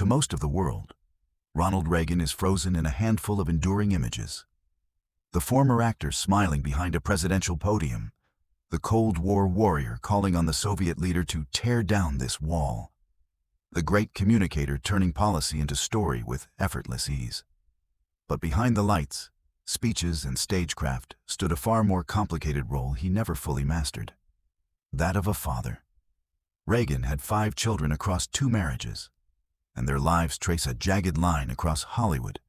to most of the world, Ronald Reagan is frozen in a handful of enduring images. The former actor smiling behind a presidential podium, the Cold War warrior calling on the Soviet leader to tear down this wall, the great communicator turning policy into story with effortless ease. But behind the lights, speeches, and stagecraft stood a far more complicated role he never fully mastered: that of a father. Reagan had 5 children across 2 marriages, and their lives trace a jagged line across Hollywood,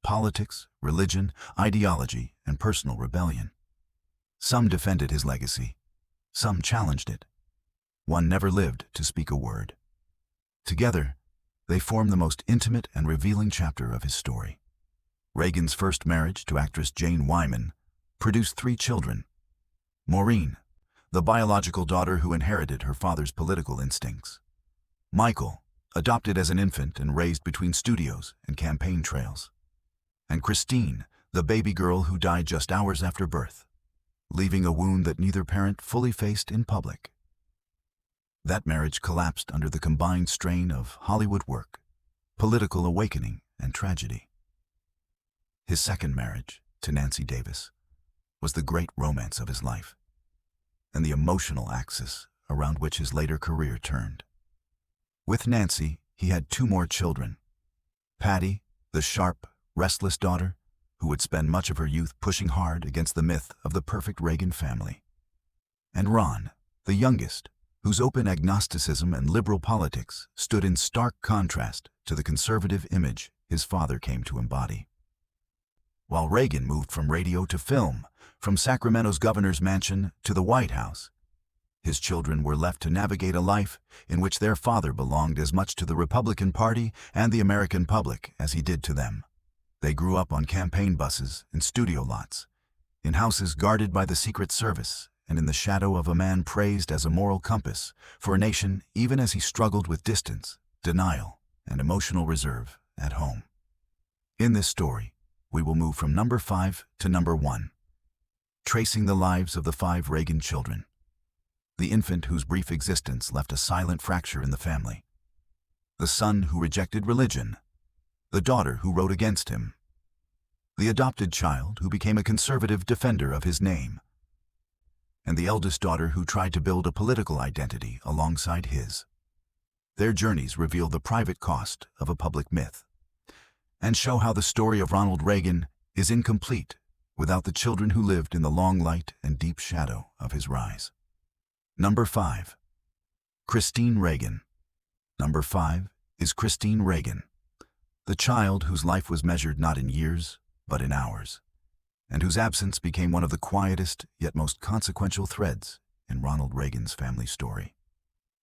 politics, religion, ideology, and personal rebellion. Some defended his legacy, some challenged it. One never lived to speak a word. Together, they form the most intimate and revealing chapter of his story. Reagan's first marriage to actress Jane Wyman produced 3 children: Maureen, the biological daughter who inherited her father's political instincts; Michael, adopted as an infant and raised between studios and campaign trails; and Christine, the baby girl who died just hours after birth, leaving a wound that neither parent fully faced in public. That marriage collapsed under the combined strain of Hollywood work, political awakening, and tragedy. His second marriage, to Nancy Davis, was the great romance of his life, and the emotional axis around which his later career turned. With Nancy, he had 2 more children: Patty, the sharp, restless daughter, who would spend much of her youth pushing hard against the myth of the perfect Reagan family; and Ron, the youngest, whose open agnosticism and liberal politics stood in stark contrast to the conservative image his father came to embody. While Reagan moved from radio to film, from Sacramento's governor's mansion to the White House, his children were left to navigate a life in which their father belonged as much to the Republican Party and the American public as he did to them. They grew up on campaign buses and studio lots, in houses guarded by the Secret Service, and in the shadow of a man praised as a moral compass for a nation even as he struggled with distance, denial, and emotional reserve at home. In this story, we will move from number 5 to number 1, tracing the lives of the 5 Reagan children. The infant whose brief existence left a silent fracture in the family, the son who rejected religion, the daughter who wrote against him, the adopted child who became a conservative defender of his name, and the eldest daughter who tried to build a political identity alongside his. Their journeys reveal the private cost of a public myth, and show how the story of Ronald Reagan is incomplete without the children who lived in the long light and deep shadow of his rise. Number 5. Christine Reagan. Number 5 is Christine Reagan, the child whose life was measured not in years, but in hours, and whose absence became one of the quietest yet most consequential threads in Ronald Reagan's family story.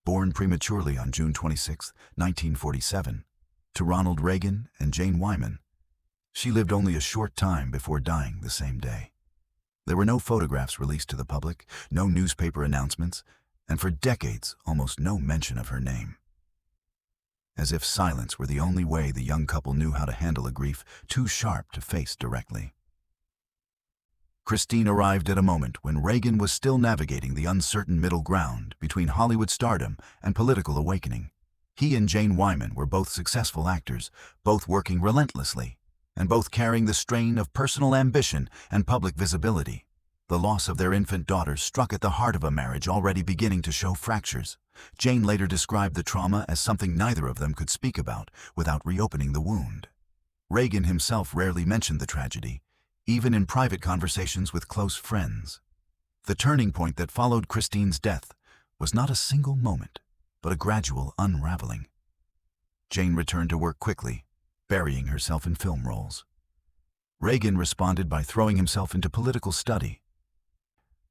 Born prematurely on June 26, 1947, to Ronald Reagan and Jane Wyman, she lived only a short time before dying the same day. There were no photographs released to the public, no newspaper announcements, and for decades almost no mention of her name. As if silence were the only way the young couple knew how to handle a grief too sharp to face directly. Christine arrived at a moment when Reagan was still navigating the uncertain middle ground between Hollywood stardom and political awakening. He and Jane Wyman were both successful actors, both working relentlessly, and both carrying the strain of personal ambition and public visibility. The loss of their infant daughter struck at the heart of a marriage already beginning to show fractures. Jane later described the trauma as something neither of them could speak about without reopening the wound. Reagan himself rarely mentioned the tragedy, even in private conversations with close friends. The turning point that followed Christine's death was not a single moment, but a gradual unraveling. Jane returned to work quickly, burying herself in film roles. Reagan responded by throwing himself into political study,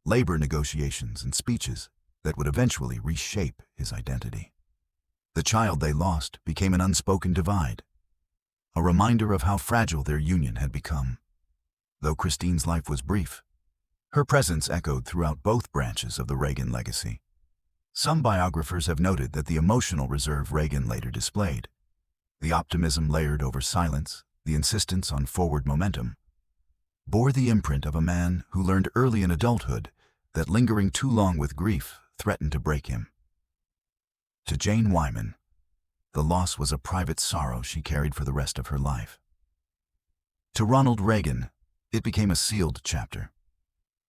labor negotiations, and speeches that would eventually reshape his identity. The child they lost became an unspoken divide, a reminder of how fragile their union had become. Though Christine's life was brief, her presence echoed throughout both branches of the Reagan legacy. Some biographers have noted that the emotional reserve Reagan later displayed, the optimism layered over silence, the insistence on forward momentum, bore the imprint of a man who learned early in adulthood that lingering too long with grief threatened to break him. To Jane Wyman, The loss was a private sorrow she carried for the rest of her life. To Ronald Reagan, it became a sealed chapter,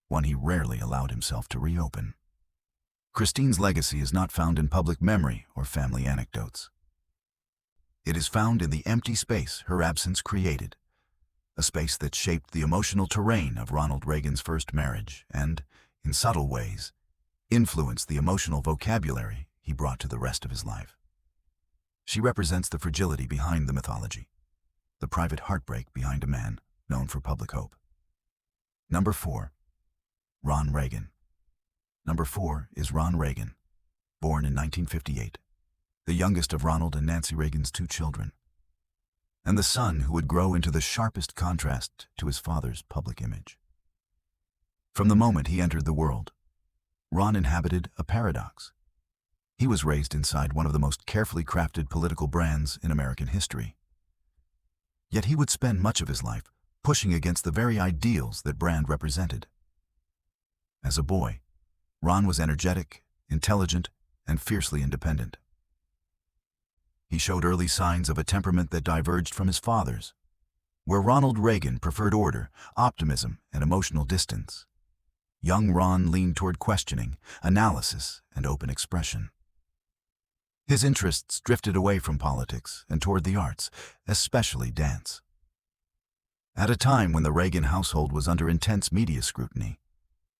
one he rarely allowed himself to reopen. Christine's legacy is not found in public memory or family anecdotes. It is found in the empty space her absence created, a space that shaped the emotional terrain of Ronald Reagan's first marriage and, in subtle ways, influenced the emotional vocabulary he brought to the rest of his life. She represents the fragility behind the mythology, the private heartbreak behind a man known for public hope. Number 4. Ron Reagan. Number 4 is Ron Reagan, born in 1958, the youngest of Ronald and Nancy Reagan's 2 children, and the son who would grow into the sharpest contrast to his father's public image. From the moment he entered the world, Ron inhabited a paradox. He was raised inside one of the most carefully crafted political brands in American history. Yet he would spend much of his life pushing against the very ideals that brand represented. As a boy, Ron was energetic, intelligent, and fiercely independent. He showed early signs of a temperament that diverged from his father's, where Ronald Reagan preferred order, optimism, and emotional distance. Young Ron leaned toward questioning, analysis, and open expression. His interests drifted away from politics and toward the arts, especially dance. At a time when the Reagan household was under intense media scrutiny,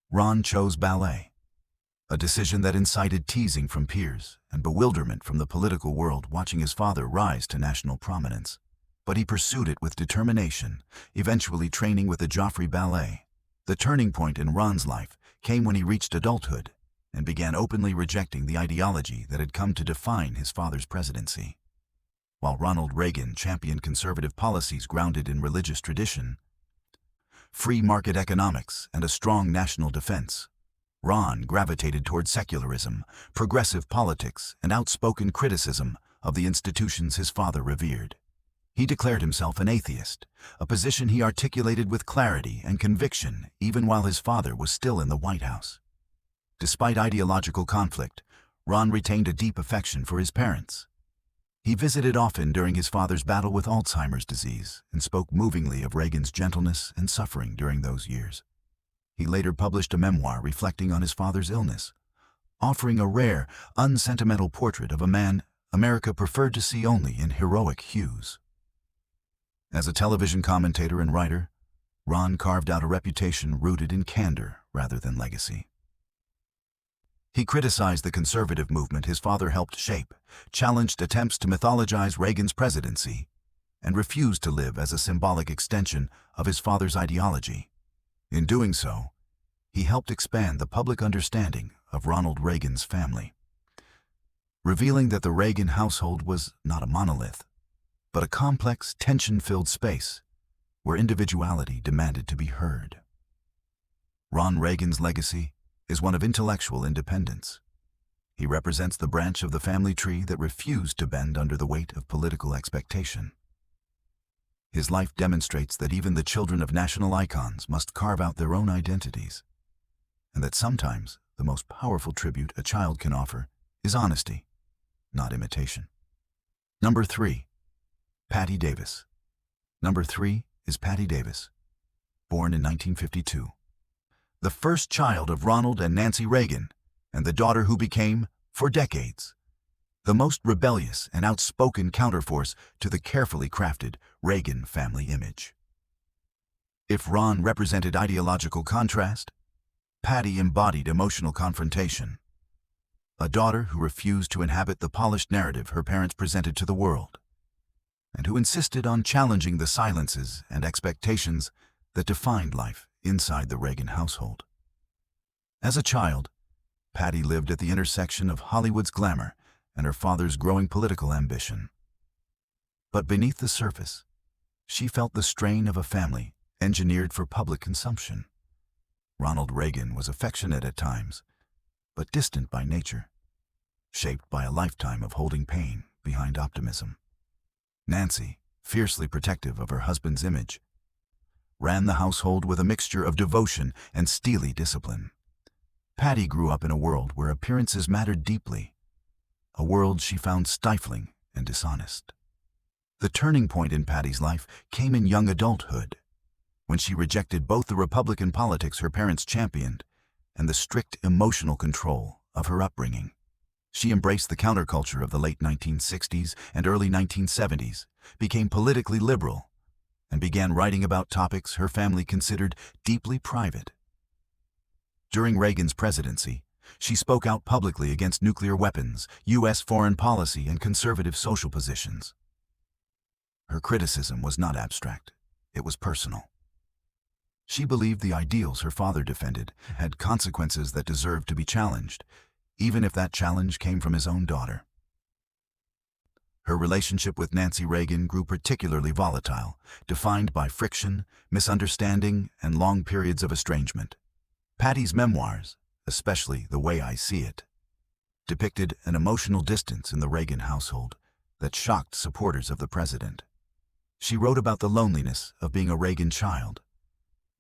Ron chose ballet, a decision that incited teasing from peers and bewilderment from the political world watching his father rise to national prominence. But he pursued it with determination, eventually training with the Joffrey Ballet. The turning point in Ron's life came when he reached adulthood and began openly rejecting the ideology that had come to define his father's presidency. While Ronald Reagan championed conservative policies grounded in religious tradition, free market economics, and a strong national defense, Ron gravitated toward secularism, progressive politics, and outspoken criticism of the institutions his father revered. He declared himself an atheist, a position he articulated with clarity and conviction even while his father was still in the White House. Despite ideological conflict, Ron retained a deep affection for his parents. He visited often during his father's battle with Alzheimer's disease and spoke movingly of Reagan's gentleness and suffering during those years. He later published a memoir reflecting on his father's illness, offering a rare, unsentimental portrait of a man America preferred to see only in heroic hues. As a television commentator and writer, Ron carved out a reputation rooted in candor rather than legacy. He criticized the conservative movement his father helped shape, challenged attempts to mythologize Reagan's presidency, and refused to live as a symbolic extension of his father's ideology. In doing so, he helped expand the public understanding of Ronald Reagan's family, revealing that the Reagan household was not a monolith, but a complex, tension-filled space where individuality demanded to be heard. Ron Reagan's legacy is one of intellectual independence. He represents the branch of the family tree that refused to bend under the weight of political expectation. His life demonstrates that even the children of national icons must carve out their own identities, and that sometimes the most powerful tribute a child can offer is honesty, not imitation. Number 3. Patty Davis. Number 3 is Patty Davis, born in 1952. The first child of Ronald and Nancy Reagan, and the daughter who became, for decades, the most rebellious and outspoken counterforce to the carefully crafted Reagan family image. If Ron represented ideological contrast, Patty embodied emotional confrontation. A daughter who refused to inhabit the polished narrative her parents presented to the world, and who insisted on challenging the silences and expectations that defined life inside the Reagan household. As a child, Patty lived at the intersection of Hollywood's glamour and her father's growing political ambition. But beneath the surface, she felt the strain of a family engineered for public consumption. Ronald Reagan was affectionate at times, but distant by nature, shaped by a lifetime of holding pain behind optimism. Nancy, fiercely protective of her husband's image, ran the household with a mixture of devotion and steely discipline. Patty grew up in a world where appearances mattered deeply, a world she found stifling and dishonest. The turning point in Patty's life came in young adulthood, when she rejected both the Republican politics her parents championed and the strict emotional control of her upbringing. She embraced the counterculture of the late 1960s and early 1970s, became politically liberal, and began writing about topics her family considered deeply private. During Reagan's presidency, she spoke out publicly against nuclear weapons, U.S. foreign policy, and conservative social positions. Her criticism was not abstract, it was personal. She believed the ideals her father defended had consequences that deserved to be challenged, even if that challenge came from his own daughter. Her relationship with Nancy Reagan grew particularly volatile, defined by friction, misunderstanding, and long periods of estrangement. Patty's memoirs, especially The Way I See It, depicted an emotional distance in the Reagan household that shocked supporters of the president. She wrote about the loneliness of being a Reagan child,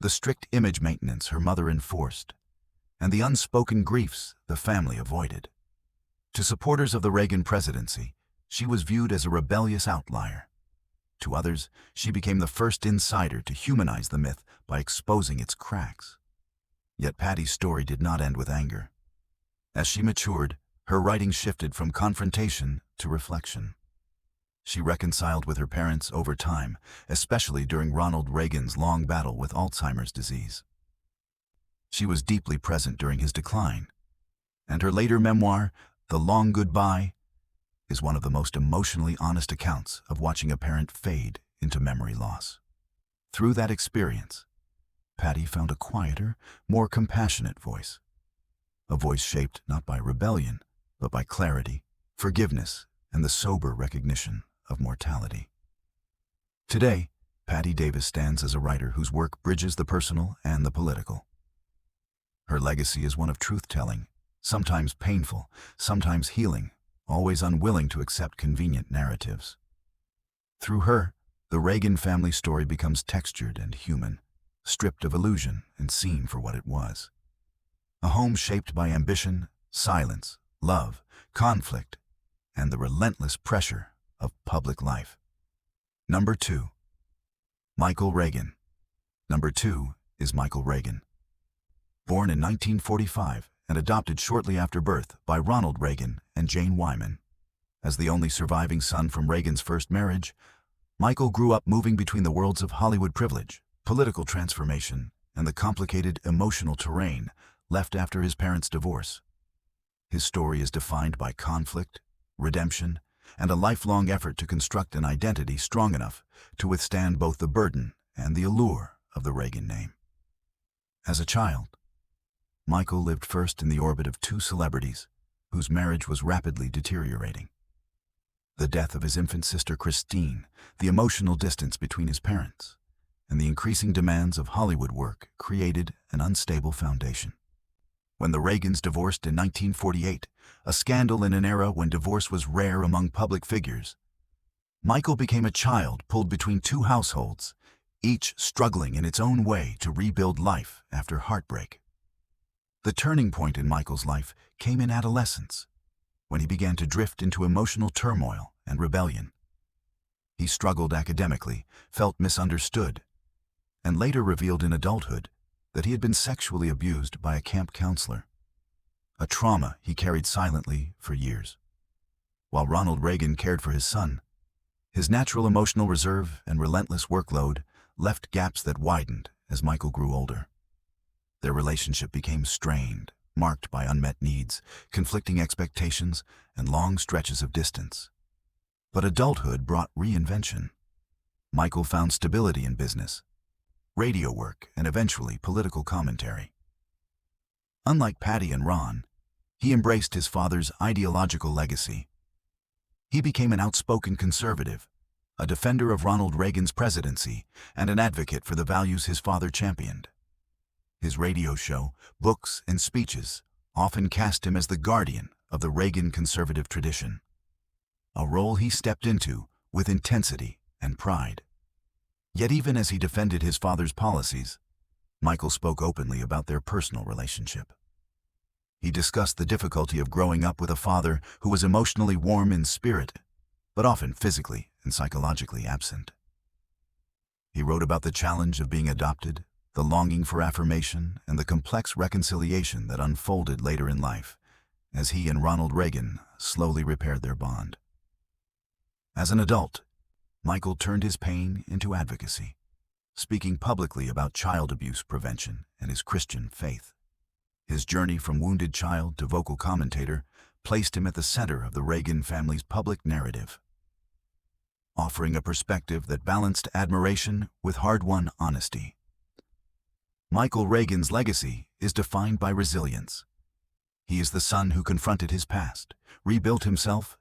the strict image maintenance her mother enforced, and the unspoken griefs the family avoided. To supporters of the Reagan presidency, she was viewed as a rebellious outlier. To others, she became the first insider to humanize the myth by exposing its cracks. Yet Patty's story did not end with anger. As she matured, her writing shifted from confrontation to reflection. She reconciled with her parents over time, especially during Ronald Reagan's long battle with Alzheimer's disease. She was deeply present during his decline, and her later memoir, The Long Goodbye, is one of the most emotionally honest accounts of watching a parent fade into memory loss. Through that experience, Patty found a quieter, more compassionate voice. A voice shaped not by rebellion, but by clarity, forgiveness, and the sober recognition of mortality. Today, Patty Davis stands as a writer whose work bridges the personal and the political. Her legacy is one of truth-telling, sometimes painful, sometimes healing, always unwilling to accept convenient narratives. Through her, the Reagan family story becomes textured and human, stripped of illusion and seen for what it was. A home shaped by ambition, silence, love, conflict, and the relentless pressure of public life. Number 2. Michael Reagan. Number 2 is Michael Reagan. Born in 1945 and adopted shortly after birth by Ronald Reagan and Jane Wyman. As the only surviving son from Reagan's first marriage, Michael grew up moving between the worlds of Hollywood privilege, political transformation, and the complicated emotional terrain left after his parents' divorce. His story is defined by conflict, redemption, and a lifelong effort to construct an identity strong enough to withstand both the burden and the allure of the Reagan name. As a child, Michael lived first in the orbit of two celebrities whose marriage was rapidly deteriorating. The death of his infant sister Christine, the emotional distance between his parents, and the increasing demands of Hollywood work created an unstable foundation. When the Reagans divorced in 1948, a scandal in an era when divorce was rare among public figures, Michael became a child pulled between two households, each struggling in its own way to rebuild life after heartbreak. The turning point in Michael's life came in adolescence, when he began to drift into emotional turmoil and rebellion. He struggled academically, felt misunderstood, and later revealed in adulthood that he had been sexually abused by a camp counselor, a trauma he carried silently for years. While Ronald Reagan cared for his son, his natural emotional reserve and relentless workload left gaps that widened as Michael grew older. Their relationship became strained, marked by unmet needs, conflicting expectations, and long stretches of distance. But adulthood brought reinvention. Michael found stability in business, radio work, and eventually political commentary. Unlike Patty and Ron, he embraced his father's ideological legacy. He became an outspoken conservative, a defender of Ronald Reagan's presidency, and an advocate for the values his father championed. His radio show, books, and speeches often cast him as the guardian of the Reagan conservative tradition, a role he stepped into with intensity and pride. Yet even as he defended his father's policies, Michael spoke openly about their personal relationship. He discussed the difficulty of growing up with a father who was emotionally warm in spirit but often physically and psychologically absent. He wrote about the challenge of being adopted, the longing for affirmation, and the complex reconciliation that unfolded later in life as he and Ronald Reagan slowly repaired their bond. As an adult, Michael turned his pain into advocacy, speaking publicly about child abuse prevention and his Christian faith. His journey from wounded child to vocal commentator placed him at the center of the Reagan family's public narrative, offering a perspective that balanced admiration with hard-won honesty. Michael Reagan's legacy is defined by resilience. He is the son who confronted his past, rebuilt himself,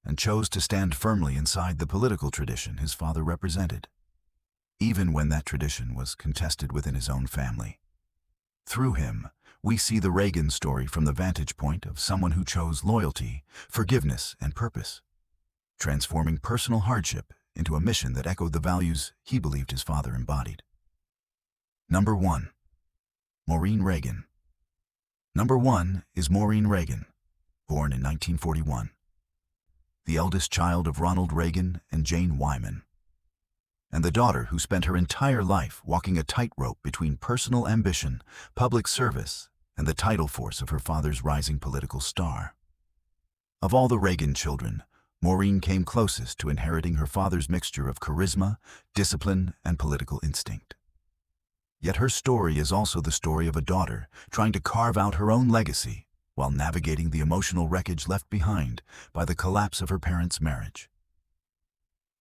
and chose to stand firmly inside the political tradition his father represented, even when that tradition was contested within his own family. Through him, we see the Reagan story from the vantage point of someone who chose loyalty, forgiveness, and purpose, transforming personal hardship into a mission that echoed the values he believed his father embodied. Number 1. Maureen Reagan. Number 1 is Maureen Reagan, born in 1941. The eldest child of Ronald Reagan and Jane Wyman, and the daughter who spent her entire life walking a tightrope between personal ambition, public service, and the tidal force of her father's rising political star. Of all the Reagan children, Maureen came closest to inheriting her father's mixture of charisma, discipline, and political instinct. Yet her story is also the story of a daughter trying to carve out her own legacy while navigating the emotional wreckage left behind by the collapse of her parents' marriage.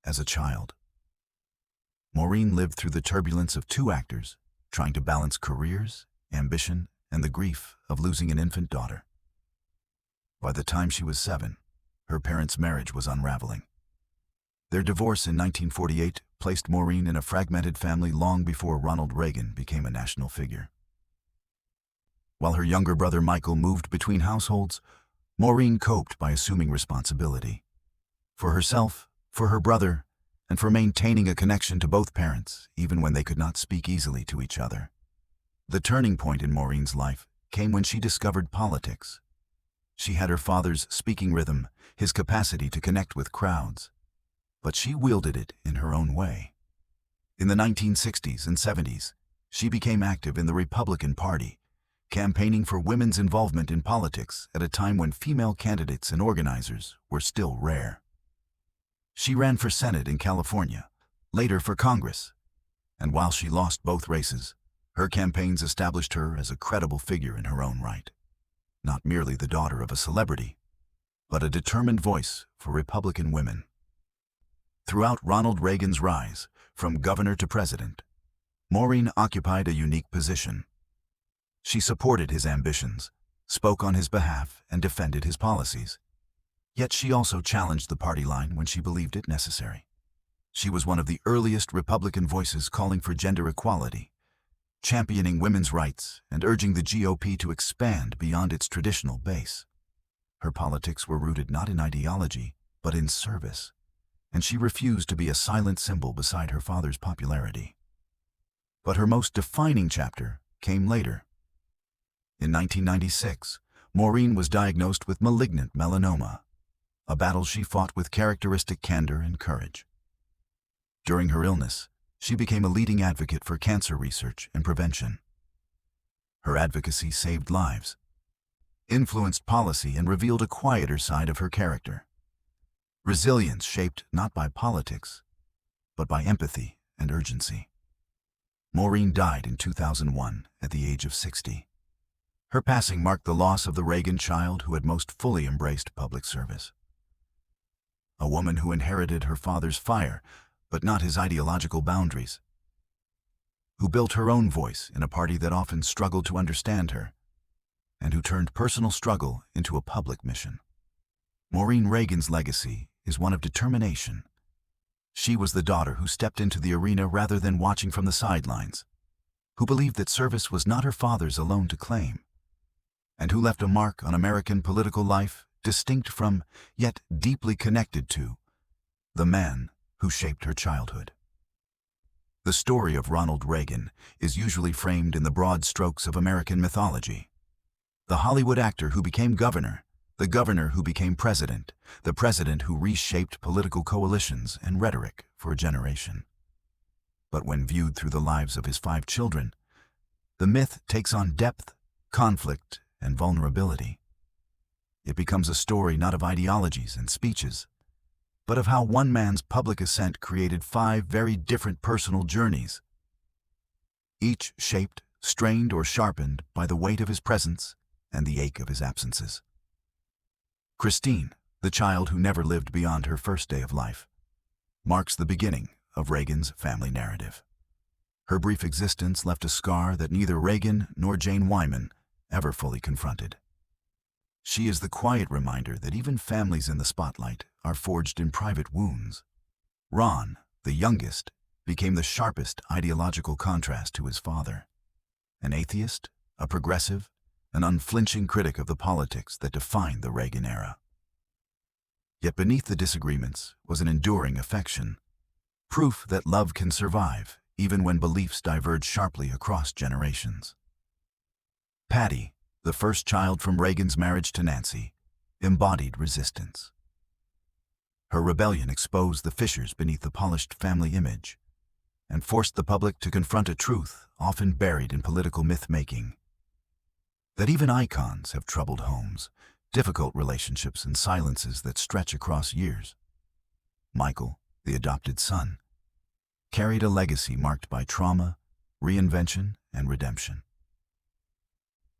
As a child, Maureen lived through the turbulence of two actors trying to balance careers, ambition, and the grief of losing an infant daughter. By the time she was 7, her parents' marriage was unraveling. Their divorce in 1948 placed Maureen in a fragmented family long before Ronald Reagan became a national figure. While her younger brother Michael moved between households, Maureen coped by assuming responsibility for herself, for her brother, and for maintaining a connection to both parents, even when they could not speak easily to each other. The turning point in Maureen's life came when she discovered politics. She had her father's speaking rhythm, his capacity to connect with crowds, but she wielded it in her own way. In the 1960s and 70s, she became active in the Republican Party, campaigning for women's involvement in politics at a time when female candidates and organizers were still rare. She ran for Senate in California, later for Congress, and while she lost both races, her campaigns established her as a credible figure in her own right. Not merely the daughter of a celebrity, but a determined voice for Republican women. Throughout Ronald Reagan's rise, from governor to president, Maureen occupied a unique position. She supported his ambitions, spoke on his behalf, and defended his policies. Yet she also challenged the party line when she believed it necessary. She was one of the earliest Republican voices calling for gender equality, championing women's rights, and urging the GOP to expand beyond its traditional base. Her politics were rooted not in ideology, but in service, and she refused to be a silent symbol beside her father's popularity. But her most defining chapter came later. In 1996, Maureen was diagnosed with malignant melanoma, a battle she fought with characteristic candor and courage. During her illness, she became a leading advocate for cancer research and prevention. Her advocacy saved lives, influenced policy, and revealed a quieter side of her character. Resilience shaped not by politics, but by empathy and urgency. Maureen died in 2001 at the age of 60. Her passing marked the loss of the Reagan child who had most fully embraced public service. A woman who inherited her father's fire, but not his ideological boundaries. Who built her own voice in a party that often struggled to understand her, and who turned personal struggle into a public mission. Maureen Reagan's legacy is one of determination. She was the daughter who stepped into the arena rather than watching from the sidelines, who believed that service was not her father's alone to claim, and who left a mark on American political life distinct from, yet deeply connected to, the man who shaped her childhood. The story of Ronald Reagan is usually framed in the broad strokes of American mythology. The Hollywood actor who became governor, The governor who became president, the president who reshaped political coalitions and rhetoric for a generation. But when viewed through the lives of his 5 children, the myth takes on depth, conflict, and vulnerability. It becomes a story not of ideologies and speeches, but of how one man's public ascent created 5 very different personal journeys, each shaped, strained, or sharpened by the weight of his presence and the ache of his absences. Christine, the child who never lived beyond her first day of life, marks the beginning of Reagan's family narrative. Her brief existence left a scar that neither Reagan nor Jane Wyman ever fully confronted. She is the quiet reminder that even families in the spotlight are forged in private wounds. Ron, the youngest, became the sharpest ideological contrast to his father. An atheist, a progressive, an unflinching critic of the politics that defined the Reagan era. Yet beneath the disagreements was an enduring affection, proof that love can survive even when beliefs diverge sharply across generations. Patty, the first child from Reagan's marriage to Nancy, embodied resistance. Her rebellion exposed the fissures beneath the polished family image and forced the public to confront a truth often buried in political myth-making: that even icons have troubled homes, difficult relationships, and silences that stretch across years. Michael, the adopted son, carried a legacy marked by trauma, reinvention, and redemption.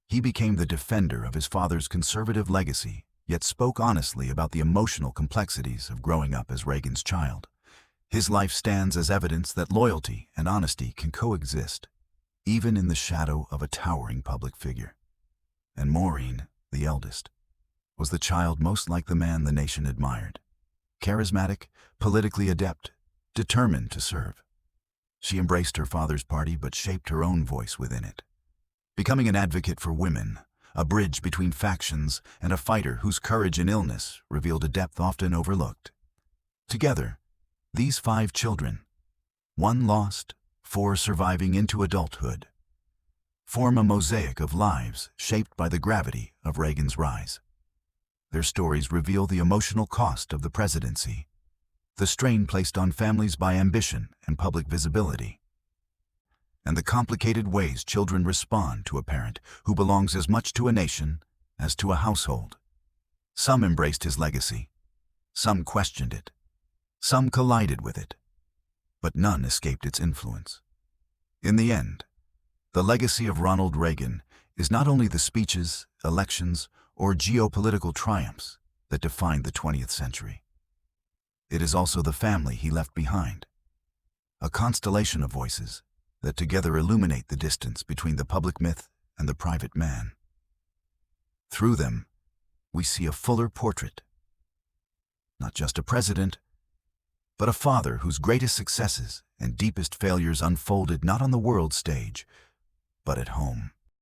He became the defender of his father's conservative legacy, yet spoke honestly about the emotional complexities of growing up as Reagan's child. His life stands as evidence that loyalty and honesty can coexist, even in the shadow of a towering public figure. And Maureen, the eldest, was the child most like the man the nation admired. Charismatic, politically adept, determined to serve. She embraced her father's party but shaped her own voice within it, becoming an advocate for women, a bridge between factions, and a fighter whose courage in illness revealed a depth often overlooked. Together, these 5 children, 1 lost, 4 surviving into adulthood, form a mosaic of lives shaped by the gravity of Reagan's rise. Their stories reveal the emotional cost of the presidency, the strain placed on families by ambition and public visibility, and the complicated ways children respond to a parent who belongs as much to a nation as to a household. Some embraced his legacy, some questioned it, some collided with it, but none escaped its influence. In the end, the legacy of Ronald Reagan is not only the speeches, elections, or geopolitical triumphs that defined the 20th century. It is also the family he left behind, a constellation of voices that together illuminate the distance between the public myth and the private man. Through them, we see a fuller portrait, not just a president, but a father whose greatest successes and deepest failures unfolded not on the world stage, but at home.